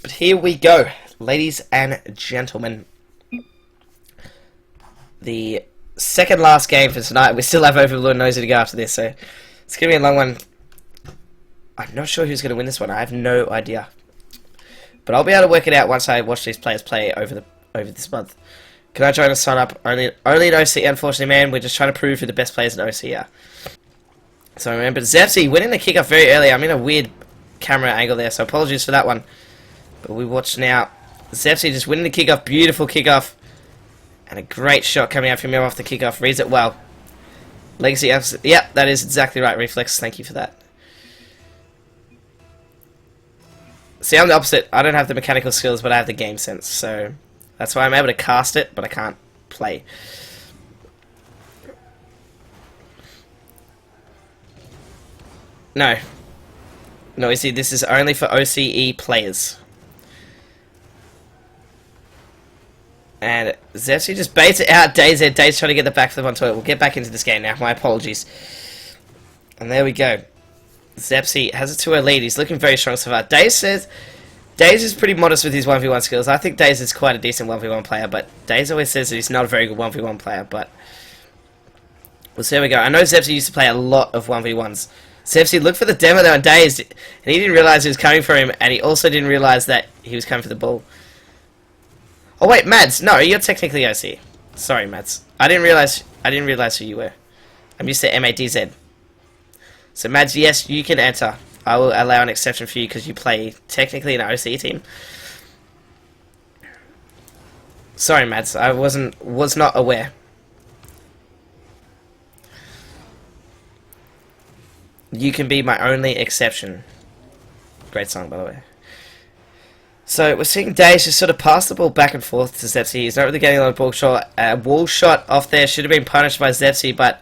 But here we go, ladies and gentlemen. The second last game for tonight. We still have Overlord and Nosy to go after this, so it's going to be a long one. I'm not sure who's going to win this one. I have no idea. But I'll be able to work it out once I watch these players play over this month. Can I join a sign up? Only in OC, unfortunately, man. We're just trying to prove who the best players in OC are. So I remember Zepsy winning the kickoff very early. I'm in a weird camera angle there, so apologies for that one. But we watch now. Zepsy just winning the kickoff. Beautiful kickoff. And a great shot coming out from him off the kickoff. Reads it well. Legacy, yep, that is exactly right, Reflex. Thank you for that. See, I'm the opposite. I don't have the mechanical skills, but I have the game sense. So that's why I'm able to cast it, but I can't play. No. No, you see, this is only for OCE players. And Zepsy just baits it out. Daze trying to get the backflip onto it. We'll get back into this game now. My apologies. And there we go. Zepsy has a 2-0 lead. He's looking very strong so far. Daze is pretty modest with his 1v1 skills. I think Daze is quite a decent 1v1 player, but Daze always says that he's not a very good 1v1 player, but well, so there we go. I know Zepsy used to play a lot of 1v1s. Zepsy looked for the demo there on Daze, and he didn't realise he was coming for him, and he also didn't realise that he was coming for the ball. Oh wait, Mads, no, you're technically OC. Sorry, Mads. I didn't realise who you were. I'm used to MADZ. So Mads, yes, you can enter. I will allow an exception for you because you play technically an OC team. Sorry, Mads, I was not aware. You can be my only exception. Great song, by the way. So we're seeing Daze just sort of pass the ball back and forth to Zepsy. He's not really getting a lot of ball shot. Wall shot off there should have been punished by Zepsy, but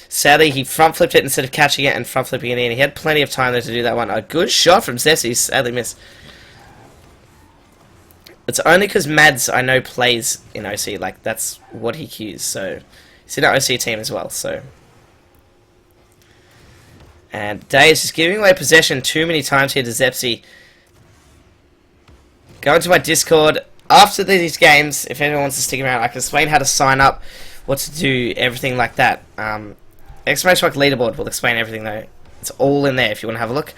sadly he front flipped it instead of catching it and front flipping it in. He had plenty of time there to do that one. A good shot from Zepsy, sadly missed. It's only because Mads, I know, plays in OC. Like, that's what he cues. So he's in our OC team as well. So, and Daze just giving away possession too many times here to Zepsy. Go into my Discord after these games. If anyone wants to stick around, I can explain how to sign up, what to do, everything like that. Exclamation mark leaderboard will explain everything though. It's all in there if you want to have a look.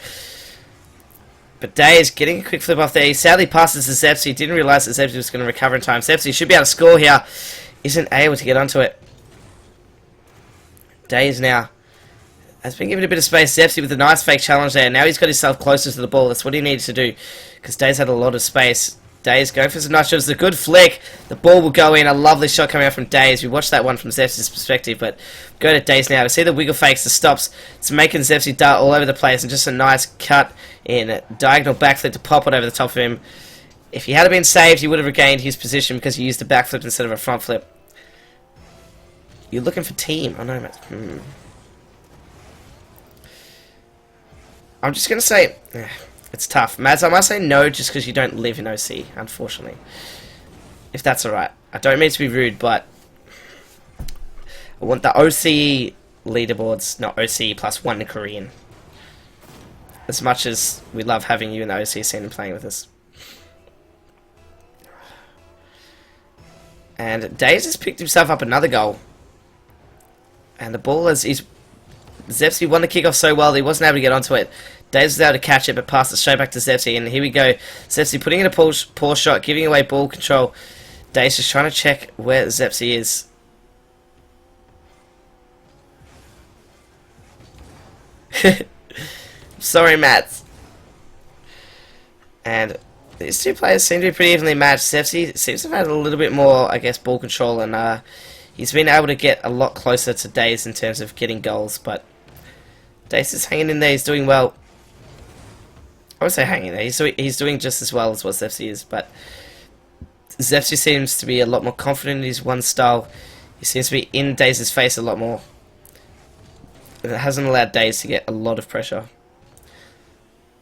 But Daze getting a quick flip off there. He sadly passes to Zepsy. Didn't realise that Zepsy was going to recover in time. Zepsy should be able to score here. Isn't able to get onto it. Daze now has been given a bit of space. Zepsy with a nice fake challenge there. Now he's got himself closer to the ball. That's what he needs to do. Because Daze had a lot of space. Daze going for some nice shots. It's a good flick. The ball will go in. A lovely shot coming out from Daze. We watched that one from Zepsy's perspective. But go to Daze now. We see the wiggle fakes, the stops. It's making Zepsy dart all over the place. And just a nice cut in. Diagonal backflip to pop it over the top of him. If he had been saved, he would have regained his position because he used a backflip instead of a front flip. You're looking for team. I know, man. I'm just going to say, it's tough. Mads, I must say no just because you don't live in OC, unfortunately. If that's alright. I don't mean to be rude, but I want the OC leaderboards, not OC plus 1 in Korean. As much as we love having you in the OC scene and playing with us. And Daze has picked himself up another goal. And the ball is... Zepsy won the kickoff so well that he wasn't able to get onto it. Daze was able to catch it but passed it straight back to Zepsy. And here we go. Zepsy putting in a poor shot, giving away ball control. Daze just trying to check where Zepsy is. Sorry, Matt. And these two players seem to be pretty evenly matched. Zepsy seems to have had a little bit more, I guess, ball control. And he's been able to get a lot closer to Daze in terms of getting goals. But Daze is hanging in there. He's doing well. I would say hanging there. He's doing just as well as what Zepsy is. But Zepsy seems to be a lot more confident in his one style. He seems to be in Daze's face a lot more. And it hasn't allowed Daze to get a lot of pressure.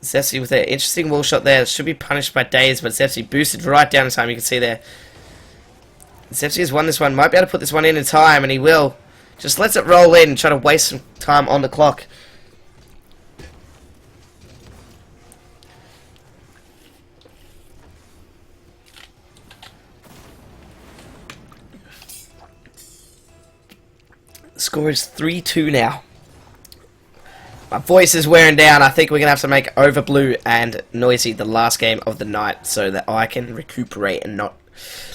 Zepsy with an interesting wall shot there. It should be punished by Daze, but Zepsy boosted right down in time. You can see there. Zepsy has won this one. Might be able to put this one in time, and he will. Just lets it roll in and try to waste some time on the clock. score is 3-2 now. My voice is wearing down. I think we're going to have to make Over Blue and Noisy the last game of the night so that I can recuperate and not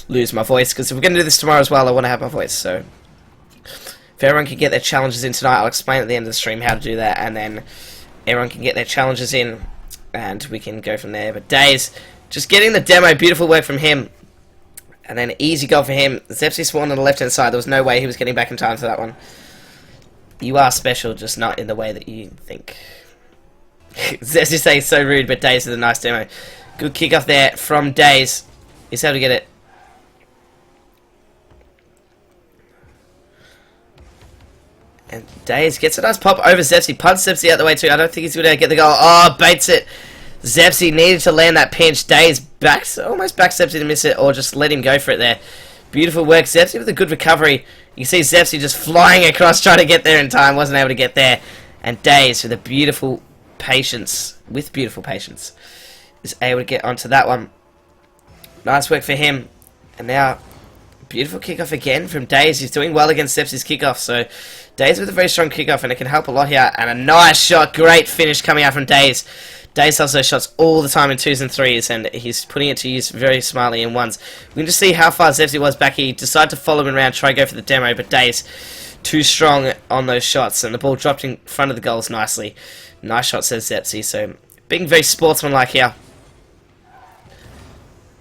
lose my voice. Because if we're going to do this tomorrow as well, I want to have my voice. So if everyone can get their challenges in tonight, I'll explain at the end of the stream how to do that. And then everyone can get their challenges in and we can go from there. But Daze, just getting the demo. Beautiful work from him. And then easy goal for him. Zepsy spawned on the left-hand side. There was no way he was getting back in time for that one. You are special, just not in the way that you think. Zepsy saying so rude, but Daze is a nice demo. Good kickoff there from Daze. He's able to get it. And Daze gets a nice pop over Zepsy. Punts Zepsy out the way too. I don't think he's going to get the goal. Oh, baits it. Zepsy needed to land that pinch. Daze almost backs Zepsy to miss it, or just let him go for it there. Beautiful work. Zepsy with a good recovery. You can see Zepsy just flying across, trying to get there in time. Wasn't able to get there. And Daze with a beautiful patience, is able to get onto that one. Nice work for him. And now, beautiful kickoff again from Daze. He's doing well against Zepsy's kickoff. So, Daze with a very strong kickoff, and it can help a lot here. And a nice shot. Great finish coming out from Daze. Daze does those shots all the time in 2s and 3s, and he's putting it to use very smartly in 1s. We can just see how far Zepsy was back. He decided to follow him around, try to go for the demo, but Daze too strong on those shots, and the ball dropped in front of the goals nicely. Nice shot, says Zepsy. So, being very sportsmanlike here.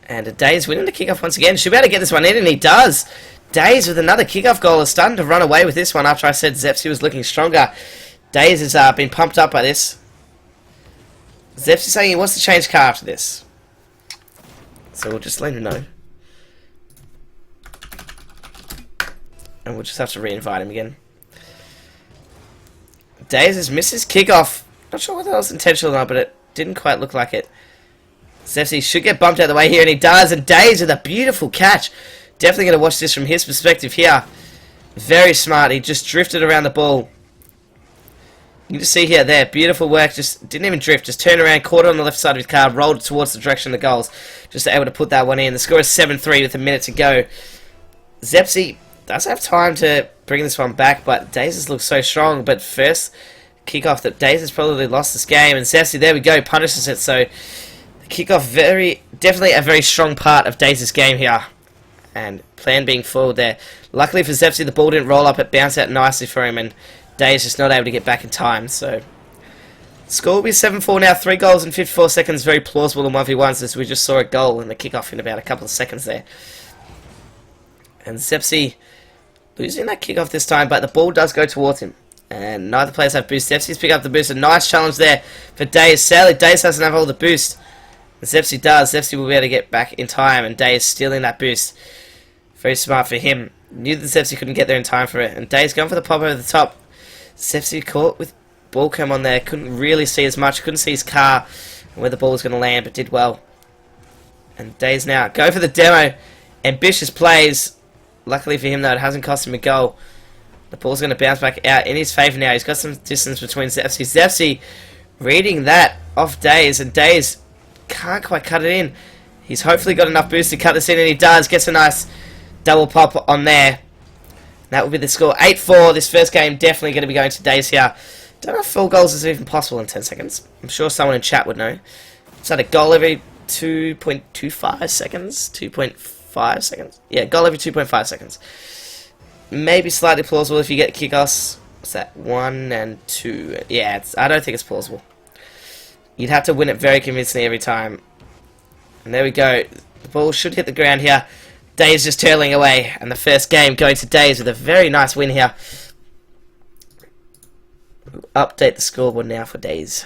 And Daze winning the kickoff once again. Should be able to get this one in, and he does. Daze with another kickoff goal is starting to run away with this one after I said Zepsy was looking stronger. Daze has been pumped up by this. Zepsy saying he wants to change car after this. So we'll just let him know. And we'll just have to re-invite him again. Daze has missed his kickoff. Not sure whether that was intentional or not, but it didn't quite look like it. Zepsy should get bumped out of the way here, and he does. And Daze with a beautiful catch. Definitely going to watch this from his perspective here. Very smart. He just drifted around the ball. You can just see here, there, beautiful work, just didn't even drift, just turned around, caught it on the left side of his car, rolled towards the direction of the goals, just able to put that one in. The score is 7-3 with a minute to go. Zepsy does have time to bring this one back, but Daze has looked so strong, but first kickoff that Daze has probably lost this game, and Zepsy, there we go, punishes it, so the kickoff definitely a very strong part of Daze's game here, and plan being forward there. Luckily for Zepsy, the ball didn't roll up, it bounced out nicely for him, and Daze just not able to get back in time, so score will be 7-4 now. 3 goals in 54 seconds, very plausible in 1v1s, as we just saw a goal in the kickoff in about a couple of seconds there. And Zepsy losing that kickoff this time, but the ball does go towards him, and neither players have boost. Zepsy's picked up the boost. A nice challenge there for Daze. Sadly, Daze doesn't have all the boost. And Zepsy does. Zepsy will be able to get back in time, and Daze stealing that boost. Very smart for him. Knew that Zepsy couldn't get there in time for it, and Daze going for the pop over the top. Zepsy caught with ball cam on there, couldn't really see as much, couldn't see his car and where the ball was going to land, but did well. And Daze now go for the demo. Ambitious plays. Luckily for him though, it hasn't cost him a goal. The ball's going to bounce back out in his favour now. He's got some distance between Zepsy. Zepsy reading that off Daze, and Daze can't quite cut it in. He's hopefully got enough boost to cut this in, and he does. Gets a nice double pop on there. That will be the score. 8-4. This first game definitely going to be going to Daze here. Don't know if 4 goals is even possible in 10 seconds. I'm sure someone in chat would know. It's had a goal every 2.25 seconds. 2.5 seconds. Yeah, goal every 2.5 seconds. Maybe slightly plausible if you get kickoffs. What's that? 1 and 2. Yeah, I don't think it's plausible. You'd have to win it very convincingly every time. And there we go. The ball should hit the ground here. Daze just turtling away, and the first game going to Daze with a very nice win here. We'll update the scoreboard now for Daze.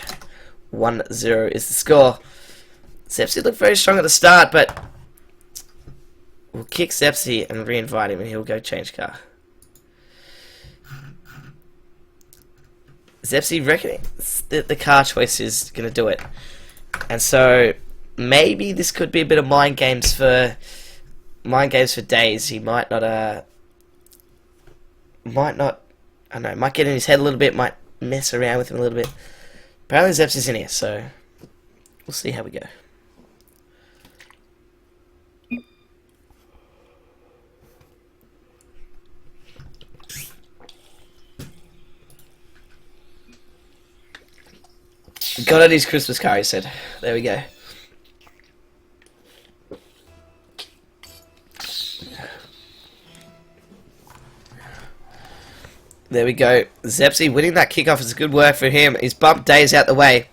1-0 is the score. Zepsy looked very strong at the start, but we'll kick Zepsy and re-invite him, and he'll go change car. Zepsy reckons that the car choice is going to do it. And so maybe this could be a bit of mind games for Daze. He might not I don't know, might get in his head a little bit, might mess around with him a little bit. Apparently Zepsy's in here, so we'll see how we go. got on his Christmas car, he said. There we go. There we go. Zepsy winning that kickoff is good work for him. He's bumped Daze out the way.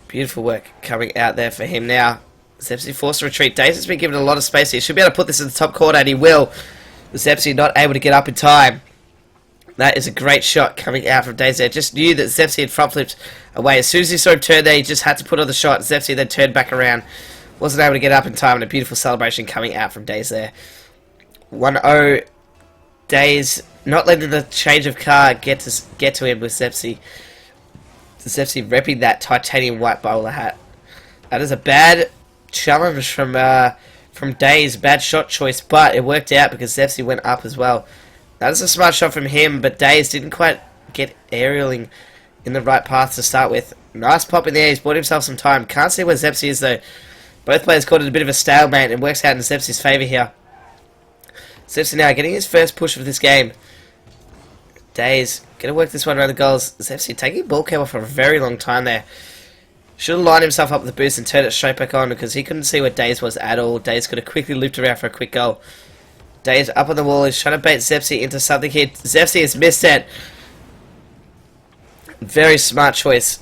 Beautiful work coming out there for him now. Zepsy forced to retreat. Daze has been given a lot of space here. He should be able to put this in the top corner, and he will. Zepsy not able to get up in time. That is a great shot coming out from Daze there. Just knew that Zepsy had front flipped away. As soon as he saw him turn there, he just had to put on the shot. Zepsy then turned back around. Wasn't able to get up in time, and a beautiful celebration coming out from Daze there. 1-0. Daze not letting the change of car get to him with Zepsy. Zepsy repping that titanium white bowler hat. That is a bad challenge from Daze. Bad shot choice, but it worked out because Zepsy went up as well. That is a smart shot from him, but Daze didn't quite get aerialing in the right path to start with. Nice pop in there. He's bought himself some time. Can't see where Zepsy is though. Both players caught it a bit of a stalemate and works out in Zepsy's favour here. Zepsy now getting his first push of this game. Daze gonna work this one around the goals. Zepsy taking ball cam off for a very long time there. Should have lined himself up with the boost and turned it straight back on because he couldn't see where Daze was at all. Daze could have quickly looped around for a quick goal. Daze up on the wall. He's trying to bait Zepsy into something here. Zepsy has missed it. Very smart choice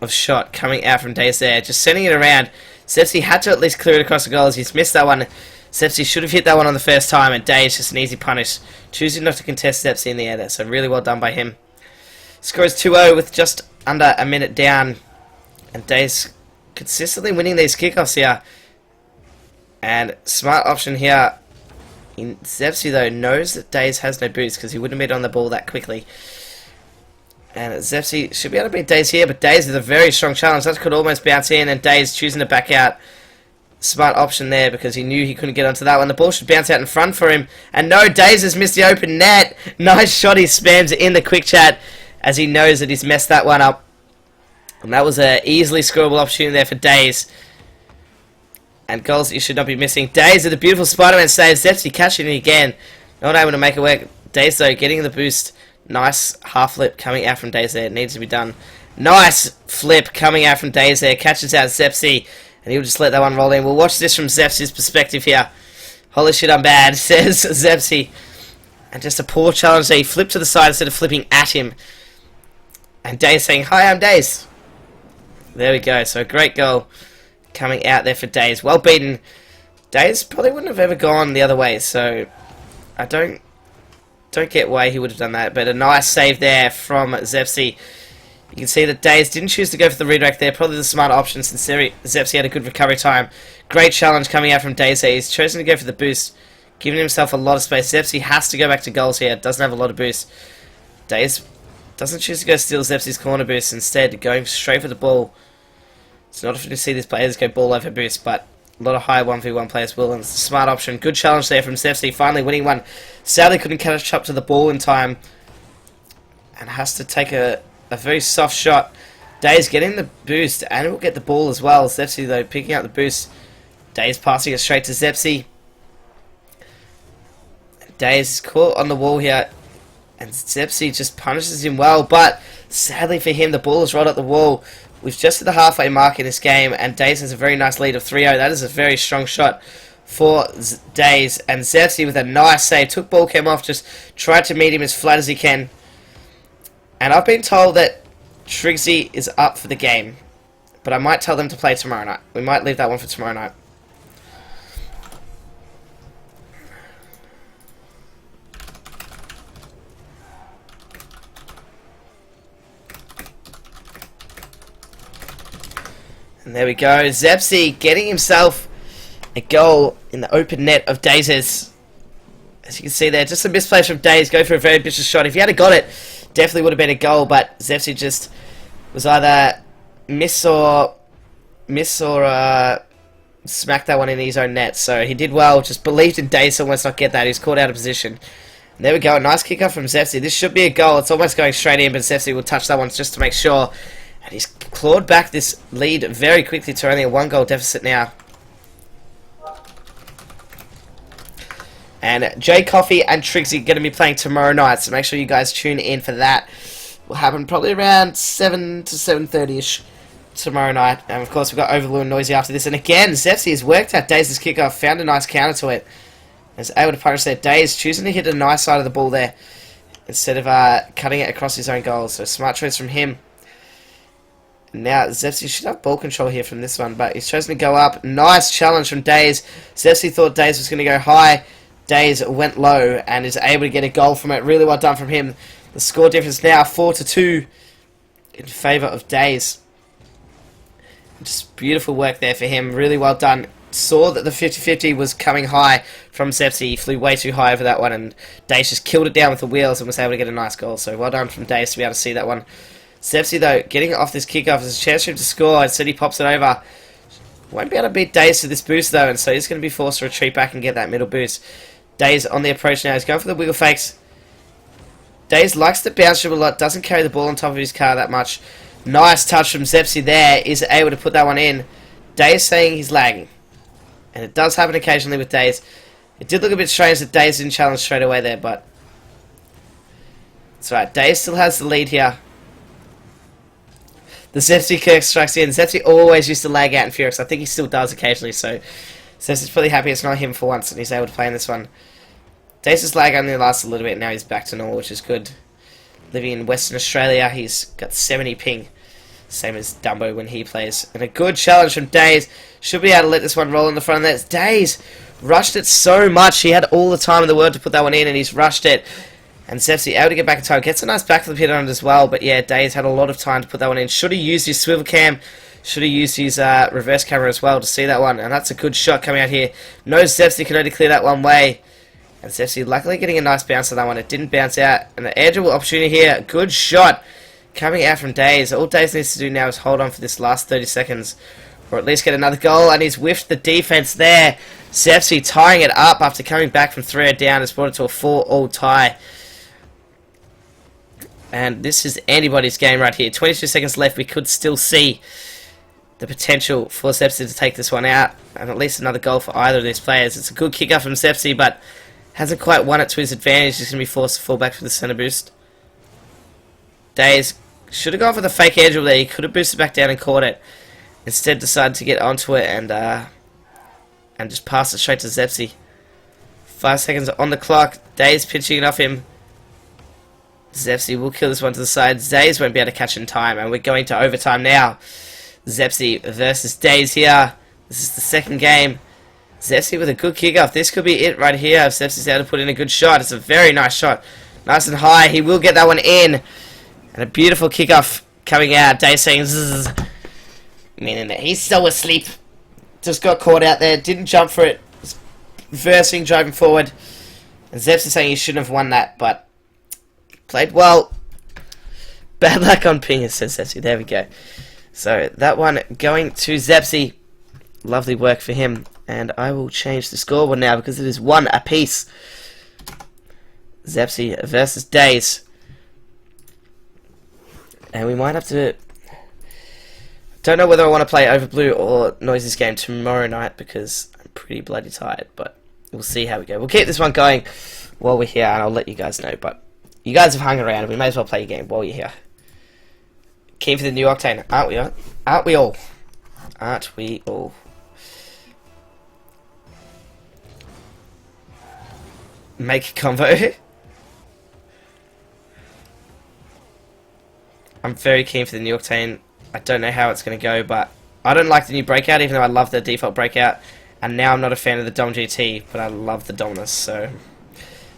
of shot coming out from Daze there. Just sending it around. Zepsy had to at least clear it across the goals. He's missed that one. Zepsy should have hit that one on the first time, and Daze just an easy punish. Choosing not to contest Zepsy in the air there, so really well done by him. Score is 2-0 with just under a minute down, and Daze consistently winning these kickoffs here. And smart option here. Zepsy, though, knows that Daze has no boost because he wouldn't have been on the ball that quickly. And Zepsy should be able to beat Daze here, but Daze is a very strong challenge. That could almost bounce in, and Daze choosing to back out. Smart option there because he knew he couldn't get onto that one. The ball should bounce out in front for him. And no, Daze has missed the open net. Nice shot. He spams it in the quick chat as he knows that he's messed that one up. And that was an easily scoreable opportunity there for Daze. And goals that you should not be missing. Daze with a beautiful Spider-Man save. Zepsy catching it again. Not able to make it work. Daze, though, getting the boost. Nice half flip coming out from Daze there. It needs to be done. Nice flip coming out from Daze there. Catches out Zepsy. And he'll just let that one roll in. We'll watch this from Zepsy's perspective here. Holy shit, I'm bad, says Zepsy. And just a poor challenge there. He flipped to the side instead of flipping at him. And Daze saying, hi, I'm Daze. There we go. So a great goal coming out there for Daze. Well beaten. Daze probably wouldn't have ever gone the other way. So I don't get why he would have done that. But a nice save there from Zepsy. You can see that Daze didn't choose to go for the redirect there. Probably the smart option since Zepsy had a good recovery time. Great challenge coming out from Daze. He's chosen to go for the boost, giving himself a lot of space. Zepsy has to go back to goals here. Doesn't have a lot of boost. Daze doesn't choose to go steal Zepsy's corner boost. Instead, going straight for the ball. It's not often to see these players go ball over boost, but a lot of high 1v1 players will, and it's a smart option. Good challenge there from Zepsy. Finally winning one. Sadly couldn't catch up to the ball in time. And has to take a very soft shot. Daze getting the boost, and will get the ball as well. Zepsy, though, picking up the boost. Daze passing it straight to Zepsy. Daze is caught on the wall here, and Zepsy just punishes him well, but sadly for him, the ball is right at the wall. We've just hit the halfway mark in this game, and Daze has a very nice lead of 3-0. That is a very strong shot for Daze, and Zepsy with a nice save. Took ball cam off, just tried to meet him as flat as he can. And I've been told that Trixie is up for the game. But I might tell them to play tomorrow night. We might leave that one for tomorrow night. And there we go. Zepsy getting himself a goal in the open net of Daze's. As you can see there, just a misplay from Daze. Go for a very vicious shot. If he had got it, definitely would have been a goal, but Zepsy just was either miss or smacked that one in his own net. So he did well, just believed in Daze to almost not get that. He's caught out of position. And there we go, a nice kick off from Zepsy. This should be a goal. It's almost going straight in, but Zepsy will touch that one just to make sure. And he's clawed back this lead very quickly to only a 1-goal deficit now. And Jay Coffee and Trixie are going to be playing tomorrow night, so make sure you guys tune in for that. will happen probably around 7 to 7:30ish tomorrow night. And of course we've got Overlord and Noisy after this. And again, Zepsy has worked out Daze's kickoff, found a nice counter to it. Is able to punish there. Daze choosing to hit a nice side of the ball there instead of cutting it across his own goal. So smart choice from him. Now Zepsy should have ball control here from this one, but he's chosen to go up. Nice challenge from Daze. Zepsy thought Daze was going to go high. Daze went low and is able to get a goal from it. Really well done from him. The score difference now 4-2 in favour of Daze. Just beautiful work there for him. Really well done. Saw that the 50-50 was coming high from Zepsy. He flew way too high over that one, and Daze just killed it down with the wheels and was able to get a nice goal. So well done from Daze to be able to see that one. Zepsy, though, getting off this kickoff is a chance for him to score. Instead, he pops it over. Won't be able to beat Daze to this boost, though, and so he's going to be forced to retreat back and get that middle boost. Daze on the approach now. He's going for the wiggle fakes. Daze likes to bounce dribble a lot, doesn't carry the ball on top of his car that much. Nice touch from Zepsy there. Is able to put that one in. Daze saying he's lagging. And it does happen occasionally with Daze. It did look a bit strange that Daze didn't challenge straight away there, but that's right. Daze still has the lead here. The Zepsy Kirk strikes in. Zepsy always used to lag out in Furix. I think he still does occasionally, so Zepsy's probably happy it's not him for once and he's able to play in this one. Daze's lag only lasts a little bit, now he's back to normal, which is good. Living in Western Australia, he's got 70 ping. Same as Dumbo when he plays. And a good challenge from Daze. Should be able to let this one roll in the front of that. Daze rushed it so much. He had all the time in the world to put that one in, and he's rushed it. And Zepsy able to get back in time. Gets a nice backflip hit on it as well. But yeah, Daze had a lot of time to put that one in. Should have used his swivel cam. Should have used his reverse camera as well to see that one. And that's a good shot coming out here. Knows Zepsy can only clear that one way. And Zepsy luckily getting a nice bounce on that one. It didn't bounce out. And the air dribble opportunity here. Good shot coming out from Daze. All Daze needs to do now is hold on for this last 30 seconds. Or at least get another goal. And he's whiffed the defense there. Zepsy tying it up after coming back from 3 down. Has brought it to a 4-all tie. And this is anybody's game right here. 22 seconds left. We could still see the potential for Zepsy to take this one out. And at least another goal for either of these players. It's a good kick-off from Zepsy, but hasn't quite won it to his advantage. He's going to be forced to fall back for the centre boost. Daze should have gone for the fake air dribble there. He could have boosted back down and caught it. Instead decided to get onto it and just pass it straight to Zepsy. 5 seconds on the clock. Daze pitching it off him. Zepsy will kill this one to the side. Daze won't be able to catch in time, and we're going to overtime now. Zepsy versus Daze here. This is the second game. Zepsy with a good kickoff. This could be it right here if Zepsy's able to put in a good shot. It's a very nice shot. Nice and high. He will get that one in. And a beautiful kickoff coming out. Daze saying zzz, meaning that he's still asleep. Just got caught out there. Didn't jump for it. Was reversing, driving forward. And Zepsy saying he shouldn't have won that, but played well. Bad luck on ping, says Zepsy. There we go. So that one going to Zepsy. Lovely work for him. And I will change the scoreboard now because it is 1 apiece. Zepsy versus Daze. And we might have to... Don't know whether I want to play Overblue or Noisy's game tomorrow night because I'm pretty bloody tired. But we'll see how we go. We'll keep this one going while we're here and I'll let you guys know. But you guys have hung around and we may as well play a game while you're here. Keen for the new Octane, aren't we? Aren't we all? Aren't we all? Make a combo. I'm very keen for the new Octane. I don't know how it's going to go, but I don't like the new Breakout, even though I love the default Breakout. And now I'm not a fan of the Dom GT, but I love the Dominus, so...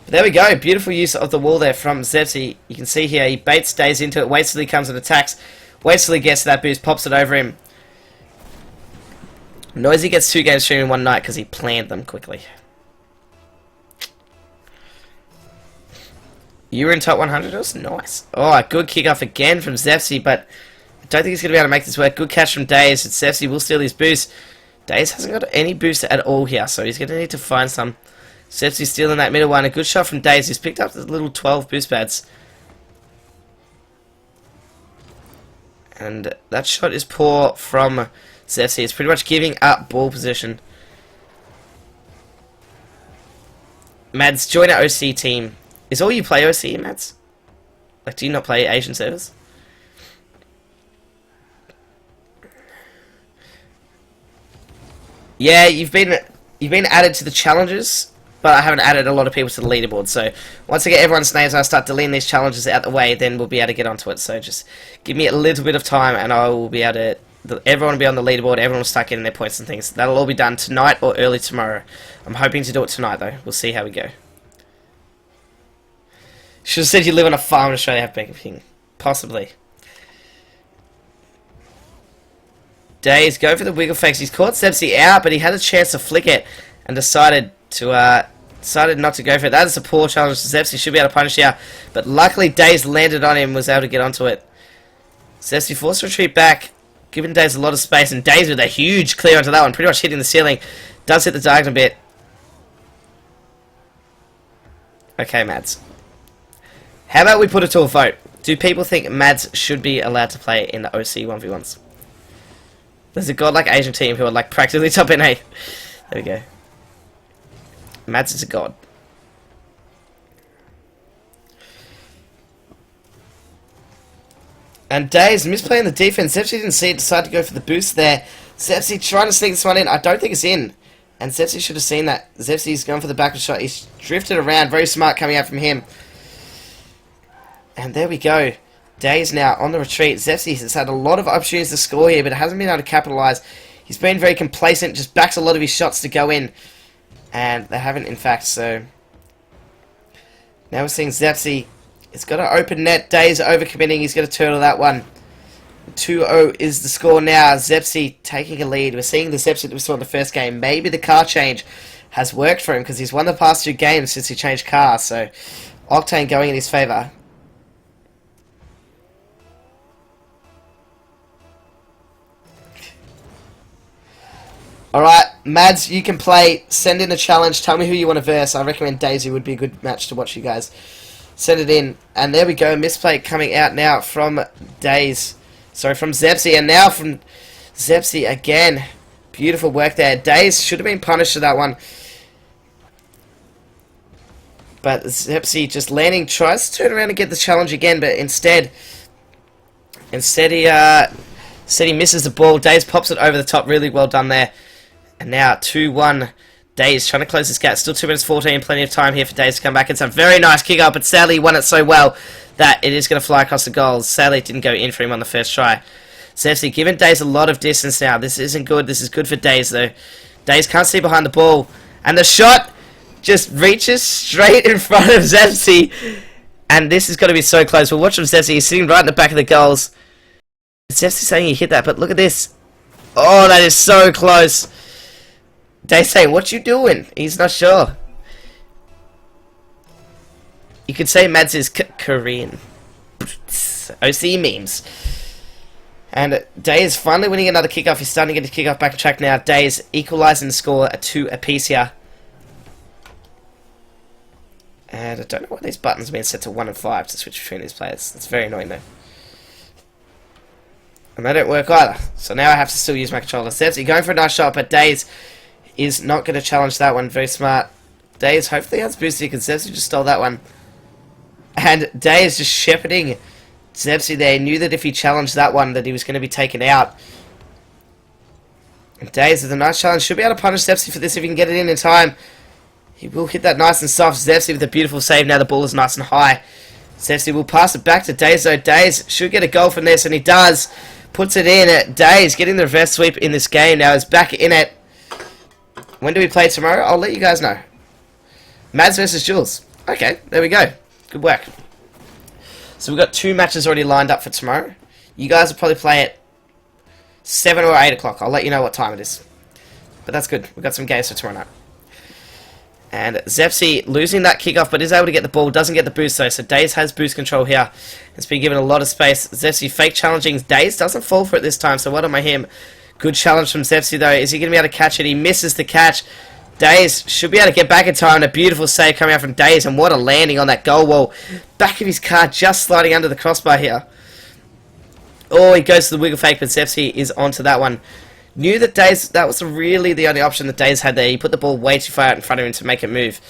But there we go, beautiful use of the wall there from Zepsy. You can see here, he baits, stays into it, waits till he comes and attacks, waits till he gets to that boost, pops it over him. Noisy gets 2 games streamed in one night because he planned them quickly. You were in top 100, it was nice. Oh, a good kickoff again from Zepsy, but I don't think he's going to be able to make this work. Good catch from Daze, and Zepsy will steal his boost. Daze hasn't got any boost at all here, so he's going to need to find some. Zepsy stealing that middle one. A good shot from Daze. He's picked up the little 12 boost pads. And that shot is poor from Zepsy. It's pretty much giving up ball position. Mads, join our OC team. Is all you play OC, Mads? Like, do you not play Asian servers? Yeah, you've been added to the challenges, but I haven't added a lot of people to the leaderboard. So once I get everyone's names and I start deleting these challenges out the way, then we'll be able to get onto it. So just give me a little bit of time, and I will be able to. Everyone will be on the leaderboard. Everyone will start getting their points and things. That'll all be done tonight or early tomorrow. I'm hoping to do it tonight, though. We'll see how we go. Should have said you live on a farm in Australia, have Burger King. Possibly. Daze, go for the wiggle fakes. He's caught Zepsy out, but he had a chance to flick it and decided not to go for it. That is a poor challenge. Zepsy should be able to punish here, but luckily Daze landed on him and was able to get onto it. Zepsy forced to retreat back, giving Daze a lot of space, and Daze with a huge clear onto that one, pretty much hitting the ceiling. Does hit the diagonal bit. Okay, Mads. How about we put it to a vote? Do people think Mads should be allowed to play in the OC 1v1s? There's a godlike Asian team who are like practically top NA. There we go. Mads is a god. And Daze misplaying the defense. Zepsy didn't see it, decided to go for the boost there. Zepsy trying to sneak this one in. I don't think it's in. And Zepsy should have seen that. Zepsy's going for the backward shot. He's drifted around. Very smart coming out from him. And there we go. Daze now on the retreat. Zepsy has had a lot of opportunities to score here, but hasn't been able to capitalise. He's been very complacent, just backs a lot of his shots to go in. And they haven't, in fact, so... Now we're seeing Zepsy. It's got an open net. Daze overcommitting. He's going to turtle that one. 2-0 is the score now. Zepsy taking a lead. We're seeing the Zepsy that we saw in the first game. Maybe the car change has worked for him, because he's won the past 2 games since he changed cars. So, Octane going in his favour. Alright, Mads, you can play. Send in a challenge. Tell me who you want to verse. I recommend Daisy would be a good match to watch you guys. Send it in. And there we go. Misplay coming out now from Daze. Sorry, from Zepsy. And now from Zepsy again. Beautiful work there. Daze should have been punished for that one. But Zepsy just landing. Tries to turn around and get the challenge again. But instead he misses the ball. Daze pops it over the top. Really well done there. And now 2-1. Daze trying to close this gap. Still 2 minutes 14. Plenty of time here for Daze to come back. It's a very nice kick up, but sadly he won it so well that it is going to fly across the goals. Sadly it didn't go in for him on the first try. Zepsy giving Daze a lot of distance now. This isn't good. This is good for Daze though. Daze can't see behind the ball. And the shot just reaches straight in front of Zepsy. And this is going to be so close. We'll watch from Zepsy. He's sitting right in the back of the goals. Zepsy saying he hit that, but look at this. Oh, that is so close. Daze saying, what you doing? He's not sure. You could say Mads is Korean. OC memes. And Daze finally winning another kickoff. He's starting to get his kickoff back on track now. Daze equalising the score at 2 apiece here. And I don't know why these buttons are being set to 1 and 5 to switch between these players. It's very annoying though. And they don't work either. So now I have to still use my controller. Zepsy going for a nice shot, but Daze is not going to challenge that one. Very smart. Daze hopefully has boosted because Zepsy just stole that one. And Daze just shepherding Zepsy there. He knew that if he challenged that one that he was going to be taken out. And Daze with a nice challenge. Should be able to punish Zepsy for this if he can get it in time. He will hit that nice and soft. Zepsy with a beautiful save. Now the ball is nice and high. Zepsy will pass it back to Daze though. Daze should get a goal from this, and he does. Puts it in. Daze getting the reverse sweep in this game now. Is back in it. When do we play tomorrow? I'll let you guys know. Mads versus Jules. Okay, there we go. Good work. So we've got 2 matches already lined up for tomorrow. You guys will probably play at 7 or 8 o'clock. I'll let you know what time it is. But that's good. We've got some games for tomorrow night. And Zepsy losing that kickoff, but is able to get the ball. Doesn't get the boost though. So Daze has boost control here. It's been given a lot of space. Zepsy fake challenging. Daze doesn't fall for it this time. So well done by him. Good challenge from Zepsy though. Is he going to be able to catch it? He misses the catch. Daze should be able to get back in time. A beautiful save coming out from Daze. And what a landing on that goal wall. Back of his car just sliding under the crossbar here. Oh, he goes to the wiggle fake, but Zepsy is onto that one. Knew that Daze, that was really the only option that Daze had there. He put the ball way too far out in front of him to make it move.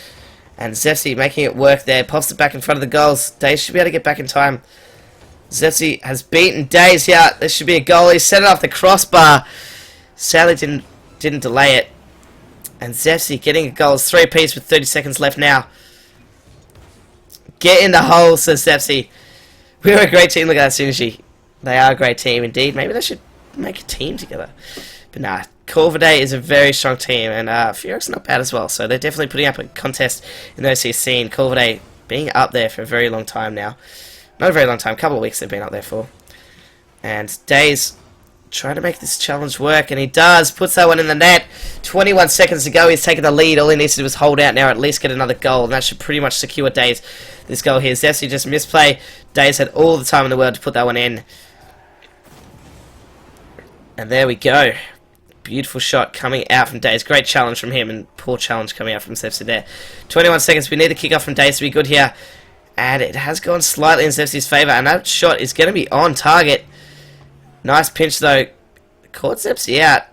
And Zepsy making it work there. Pops it back in front of the goals. Daze should be able to get back in time. Zepsy has beaten Daze here. There should be a goal. He set it off the crossbar. Sadly didn't delay it. And Zepsy getting a goal. It's 3 apiece with 30 seconds left now. Get in the hole, says Zepsy. We're a great team. Look at that synergy. They are a great team indeed. Maybe they should make a team together. But nah, Corvidae is a very strong team, and Furoc's not bad as well. So they're definitely putting up a contest in the OC scene. Corvidae being up there for a very long time now. Not a very long time, a couple of weeks they've been up there for. And Daze trying to make this challenge work, and he does. Puts that one in the net. 21 seconds to go. He's taken the lead. All he needs to do is hold out now, at least get another goal, and that should pretty much secure Daze this goal here. Zepsy just misplay. Daze had all the time in the world to put that one in. And there we go. Beautiful shot coming out from Daze. Great challenge from him, and poor challenge coming out from Zepsy there. 21 seconds. We need the kick off from Daze to be good here. And it has gone slightly in Zepsy's favour, and that shot is going to be on target. Nice pinch though. Caught Zepsy out.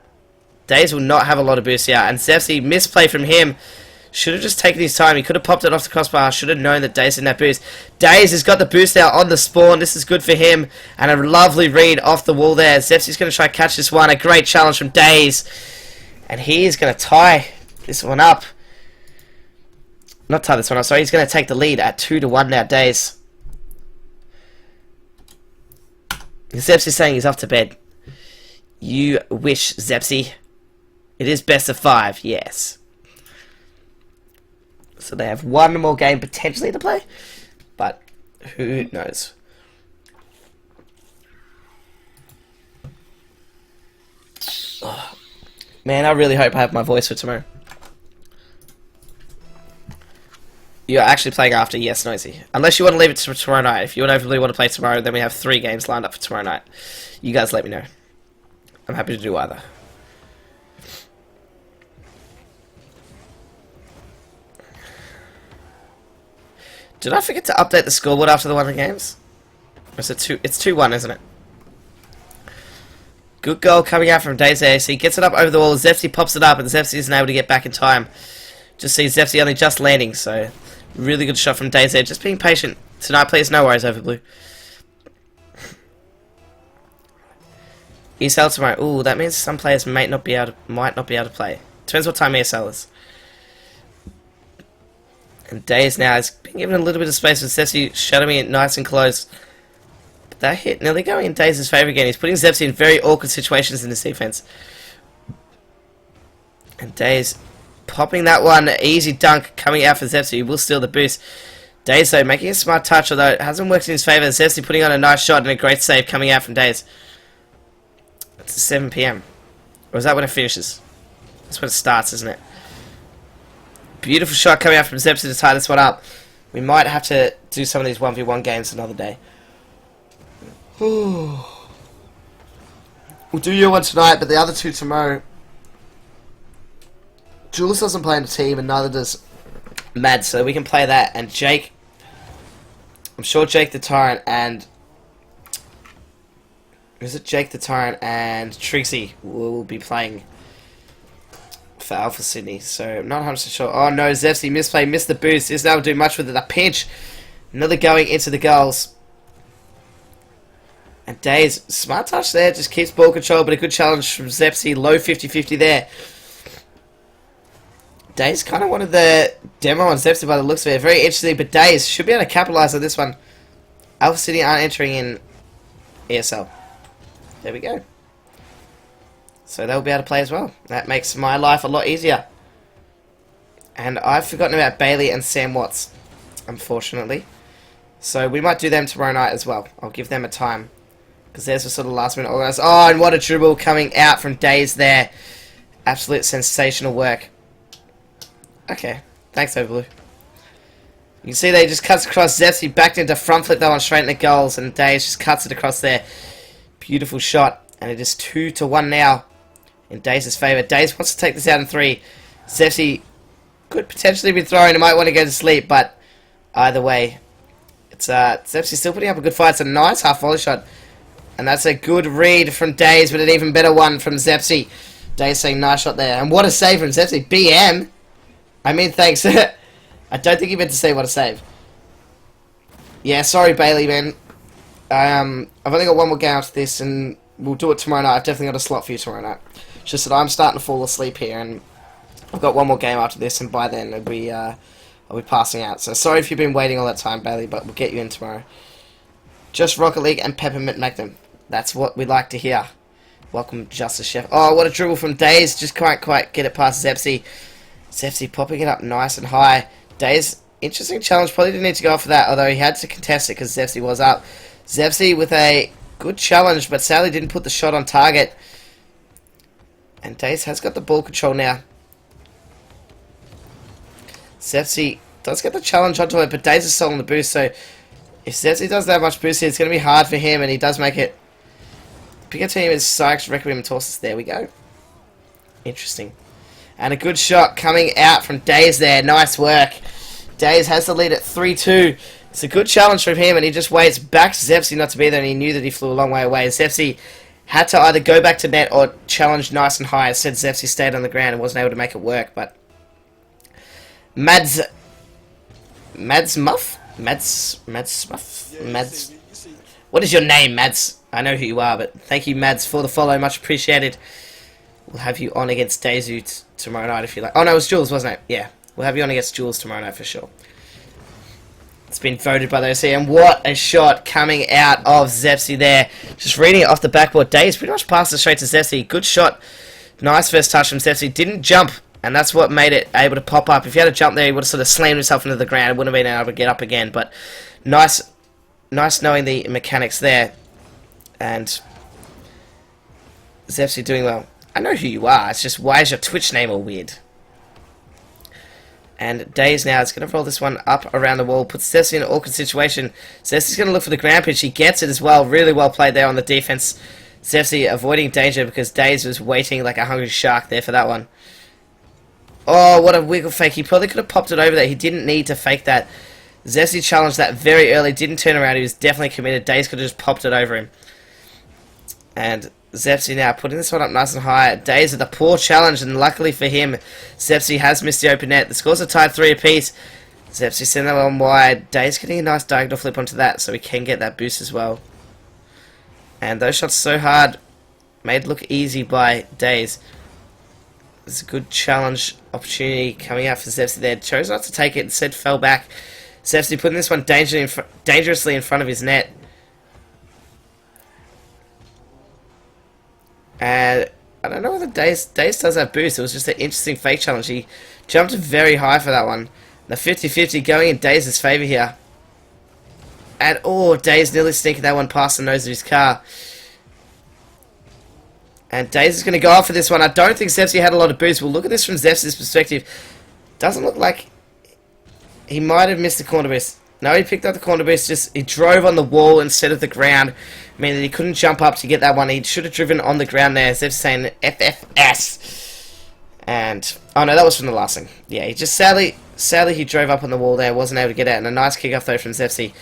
Daze will not have a lot of boost here, and Zepsy, misplay from him. Should have just taken his time. He could have popped it off the crossbar. Should have known that Daze didn't have boost. Daze has got the boost now on the spawn. This is good for him. And a lovely read off the wall there. Zepsy's going to try to catch this one. A great challenge from Daze. And he is going to tie this one up. Not tie this one up, sorry. He's going to take the lead at 2-1 now, Daze. Zepsy's saying he's off to bed. You wish, Zepsy. It is best of 5, yes. So they have one more game potentially to play, but who knows? Oh, man, I really hope I have my voice for tomorrow. You're actually playing after? Yes, Noisy. Unless you want to leave it to tomorrow night. If you really want to play tomorrow, then we have 3 games lined up for tomorrow night. You guys let me know. I'm happy to do either. Did I forget to update the scoreboard after the one of the games? Or is it 2? It's 2-1, isn't it? Good goal coming out from Daze. He gets it up over the wall. Zepsy pops it up, and Zepsy isn't able to get back in time. Just see Zepsy only just landing, so really good shot from Daze. Just being patient tonight, please. No worries, Overblue. ESL tomorrow. Ooh, that means some players might not be able to play. Depends what time ESL is. And Daze now is being given a little bit of space with Zepsy shadowing it nice and close. But that hit nearly going in Daze's favour again. He's putting Zepsy in very awkward situations in this defense. And Daze popping that one. Easy dunk coming out for Zepsy. He will steal the boost. Daze though making a smart touch, although it hasn't worked in his favour. Zepsy putting on a nice shot and a great save coming out from Daze. It's 7 PM. Or is that when it finishes? That's when it starts, isn't it? Beautiful shot coming out from Zepsy to tie this one up. We might have to do some of these 1v1 games another day. We'll do your one tonight, but the other 2 tomorrow. Jules doesn't play in a team, and neither does Mad, so we can play that. And Jake, I'm sure Jake the Tyrant and... Is it Jake the Tyrant and Trixie will be playing for Alpha Sydney, so I'm not 100% sure. Oh no, Zepsy misplay, missed the boost. Isn't able to do much with it. A pinch. Another going into the goals. And Daze, smart touch there, just keeps ball control, but a good challenge from Zepsy. Low 50-50 there. Daze kind of wanted the demo on Zepsy by the looks of it. Very interesting, but Daze should be able to capitalise on this one. Alpha City aren't entering in ESL. There we go. So they'll be able to play as well. That makes my life a lot easier. And I've forgotten about Bailey and Sam Watts, unfortunately. So we might do them tomorrow night as well. I'll give them a time. Because there's a sort of last minute organised. Oh, and what a dribble coming out from Daze there. Absolute sensational work. Okay. Thanks, Overblue. You can see they just cuts across Zepsy, backed into front flip that one straight into goals, and Daze just cuts it across there. Beautiful shot. And it is 2-1 now in Daze's favour. Daze wants to take this out in 3. Zepsy could potentially be throwing. He might want to go to sleep, but either way, it's Zepsy still putting up a good fight. It's a nice half volley shot. And that's a good read from Daze, but an even better one from Zepsy. Daze saying nice shot there. And what a save from Zepsy. BM. I mean, thanks. I don't think he meant to say what a save. Yeah, sorry, Bailey, man. I've only got one more game after this, and we'll do it tomorrow night. I've definitely got a slot for you tomorrow night. It's just that I'm starting to fall asleep here, and I've got one more game after this, and by then I'll be passing out. So sorry if you've been waiting all that time, Bailey, but we'll get you in tomorrow. Just Rocket League and Peppermint Magnum. That's what we like to hear. Welcome, Justice Chef. Oh, what a dribble from Daze. Just can't quite get it past Zepsy. Zepsy popping it up nice and high. Daze, interesting challenge. Probably didn't need to go for that, although he had to contest it because Zepsy was up. Zepsy with a good challenge, but sadly didn't put the shot on target. And Daze has got the ball control now. Zepsy does get the challenge onto it, but Daze is still on the boost, so if Zepsy doesn't have much boost here, it's going to be hard for him, and he does make it. Bigger team is Sykes, Requiem, and Torsus. There we go. Interesting. And a good shot coming out from Daze there. Nice work. Daze has the lead at 3-2. It's a good challenge from him, and he just waits back to Zepsy not to be there, and he knew that he flew a long way away. Zepsy had to either go back to net or challenge nice and high. Instead, Zepsy stayed on the ground and wasn't able to make it work, but Mads Muff? Mads. What is your name, Mads? I know who you are, but thank you, Mads, for the follow. Much appreciated. We'll have you on against Daze tomorrow night if you like. Oh, no, it was Jules, wasn't it? Yeah. We'll have you on against Jules tomorrow night for sure. It's been voted by those here. And what a shot coming out of Zepsy there. Just reading it off the backboard. Daze pretty much passed it straight to Zepsy. Good shot. Nice first touch from Zepsy. Didn't jump. And that's what made it able to pop up. If he had a jump there, he would have sort of slammed himself into the ground. Wouldn't have been able to get up again. But nice knowing the mechanics there. And Zepsy doing well. I know who you are. It's just, why is your Twitch name all weird? And Daze now is going to roll this one up around the wall. Puts Zepsy in an awkward situation. Zepsy's going to look for the ground pitch. He gets it as well. Really well played there on the defense. Zepsy avoiding danger because Daze was waiting like a hungry shark there for that one. Oh, what a wiggle fake. He probably could have popped it over there. He didn't need to fake that. Zepsy challenged that very early. Didn't turn around. He was definitely committed. Daze could have just popped it over him. And Zepsy now putting this one up nice and high. Daze with a poor challenge, and luckily for him, Zepsy has missed the open net. The scores are tied 3 apiece. Zepsy sending that one wide. Daze getting a nice diagonal flip onto that, so he can get that boost as well. And those shots so hard, made look easy by Daze. There's a good challenge opportunity coming out for Zepsy there. Chose not to take it, instead fell back. Zepsy putting this one dangerously in front of his net. And I don't know whether Daze does have boost. It was just an interesting fake challenge. He jumped very high for that one. The 50-50 going in Daze's favour here. And oh, Daze nearly sneaking that one past the nose of his car. And Daze is going to go off for this one. I don't think Zepsy had a lot of boost. We'll look at this from Zepsy's perspective. Doesn't look like he might have missed the corner boost. No, he picked up the corner boost. Just he drove on the wall instead of the ground, meaning that he couldn't jump up to get that one. He should have driven on the ground there. Zepsy saying FFS. And oh no, that was from the last thing. Yeah, he just sadly he drove up on the wall there. Wasn't able to get out. And a nice kick off though from Zepsy.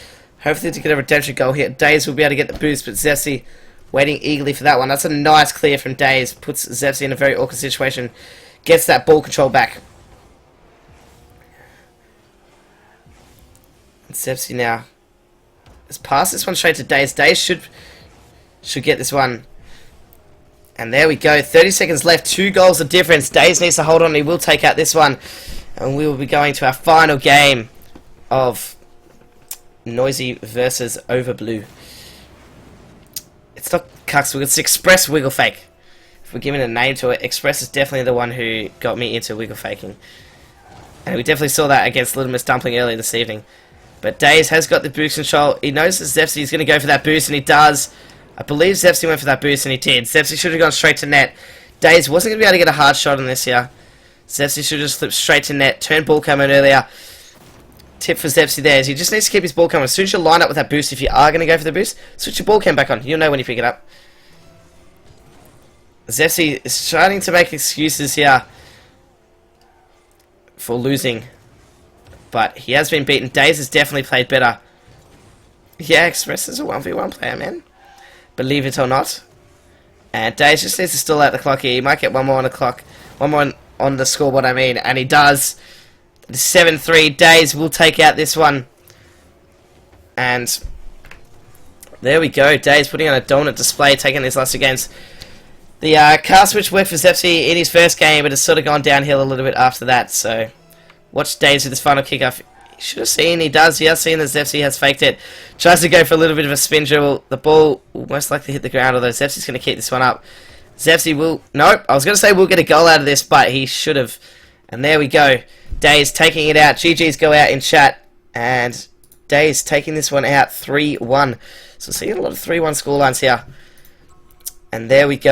Hopefully to get a redemption goal here. Daze will be able to get the boost, but Zepsy waiting eagerly for that one. That's a nice clear from Daze. Puts Zepsy in a very awkward situation. Gets that ball control back. And Zepsy now has passed this one straight to Daze. Daze should get this one. And there we go. 30 seconds left. 2 goals of difference. Daze needs to hold on. He will take out this one. And we will be going to our final game of Noisy versus Overblue. It's not Cucks Wiggle, it's Express Wiggle Fake. If we're giving a name to it, Express is definitely the one who got me into wiggle faking. And we definitely saw that against Little Miss Dumpling earlier this evening. But Daze has got the boost control. He knows that Zepsy is going to go for that boost, and he does. I believe Zepsy went for that boost, and he did. Zepsy should have gone straight to net. Daze wasn't going to be able to get a hard shot on this here. Zepsy should have just flipped straight to net. Turned ball coming earlier. Tip for Zepsy there is he just needs to keep his ball coming. As soon as you line up with that boost, if you are going to go for the boost, switch your ball cam back on. You'll know when you pick it up. Zepsy is starting to make excuses here for losing. But he has been beaten. Daze has definitely played better. Yeah, Express is a 1v1 player, man. Believe it or not. And Daze just needs to stall out the clock here. He might get one more on the clock. One more on the scoreboard, I mean. And he does. It's 7-3. Daze will take out this one. And there we go. Daze putting on a dominant display, taking these last two games. The cast switch worked for Zepsy in his first game, but it's sort of gone downhill a little bit after that. So watch Daze with his final kickoff. You should have seen, he does. He has seen that Zepsy has faked it. Tries to go for a little bit of a spin dribble. The ball will most likely hit the ground, although Zepsy's going to keep this one up. Zepsy will... Nope, I was going to say we'll get a goal out of this, but he should have. And there we go. Daze taking it out. GG's go out in chat. And Daze taking this one out 3-1. So seeing a lot of 3-1 scorelines here. And there we go.